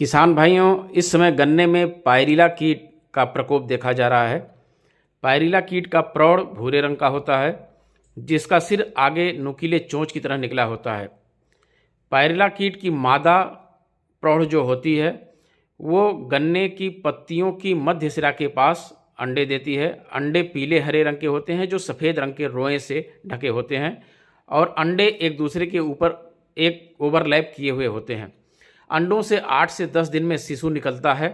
किसान भाइयों, इस समय गन्ने में पायरिला कीट का प्रकोप देखा जा रहा है। पायरिला कीट का प्रौढ़ भूरे रंग का होता है, जिसका सिर आगे नुकीले चोंच की तरह निकला होता है। पायरिला कीट की मादा प्रौढ़ जो होती है वो गन्ने की पत्तियों की मध्य सिरा के पास अंडे देती है। अंडे पीले हरे रंग के होते हैं जो सफ़ेद रंग के रोए से ढके होते हैं और अंडे एक दूसरे के ऊपर एक ओवरलैप किए हुए होते हैं। अंडों से 8 से 10 दिन में शिशु निकलता है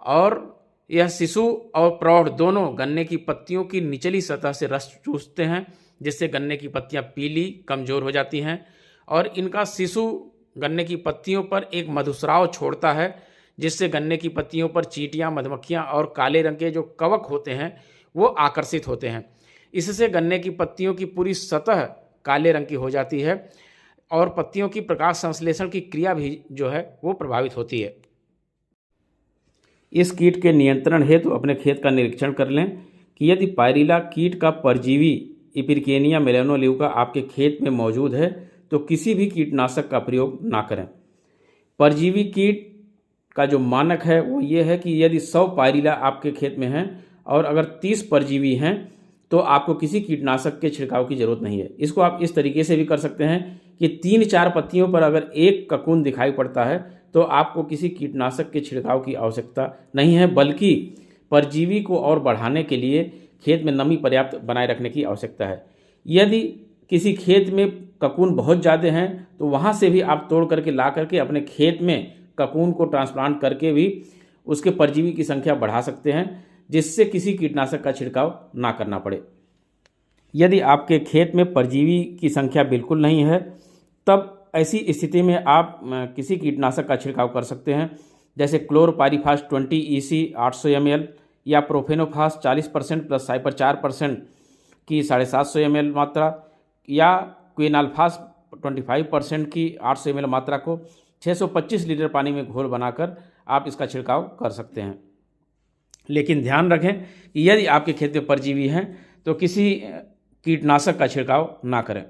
और यह शिशु और प्रौढ़ दोनों गन्ने की पत्तियों की निचली सतह से रस चूसते हैं, जिससे गन्ने की पत्तियां पीली कमज़ोर हो जाती हैं और इनका शिशु गन्ने की पत्तियों पर एक मधुस्राव छोड़ता है, जिससे गन्ने की पत्तियों पर चींटियां, मधुमक्खियां और काले रंग के जो कवक होते हैं वो आकर्षित होते हैं। इससे गन्ने की पत्तियों की पूरी सतह काले रंग की हो जाती है और पत्तियों की प्रकाश संश्लेषण की क्रिया भी जो है वो प्रभावित होती है। इस कीट के नियंत्रण हेतु अपने खेत का निरीक्षण कर लें कि यदि पायरिला कीट का परजीवी इपिरकेनिया मेलेनोल्यूका आपके खेत में मौजूद है तो किसी भी कीटनाशक का प्रयोग ना करें। परजीवी कीट का जो मानक है वो ये है कि यदि 100 पायरिला आपके खेत में हैं और अगर 30 परजीवी हैं तो आपको किसी कीटनाशक के छिड़काव की ज़रूरत नहीं है। इसको आप इस तरीके से भी कर सकते हैं कि 3-4 पत्तियों पर अगर एक ककून दिखाई पड़ता है तो आपको किसी कीटनाशक के छिड़काव की आवश्यकता नहीं है, बल्कि परजीवी को और बढ़ाने के लिए खेत में नमी पर्याप्त बनाए रखने की आवश्यकता है। यदि किसी खेत में ककून बहुत ज़्यादा हैं तो वहाँ से भी आप तोड़ करके ला करके अपने खेत में ककून को ट्रांसप्लांट करके भी उसके परजीवी की संख्या बढ़ा सकते हैं, जिससे किसी कीटनाशक का छिड़काव ना करना पड़े। यदि आपके खेत में परजीवी की संख्या बिल्कुल नहीं है तब ऐसी स्थिति में आप किसी कीटनाशक का छिड़काव कर सकते हैं, जैसे क्लोरपाइरीफास 20 EC 800 ml या प्रोफेनोफास 40% प्लस साइपर 4% की 750 ml मात्रा या क्विनाल्फास 25% की 800 ml मात्रा को 625 लीटर पानी में घोल बनाकर आप इसका छिड़काव कर सकते हैं। लेकिन ध्यान रखें कि यदि आपके खेत में परजीवी हैं तो किसी कीटनाशक का छिड़काव ना करें।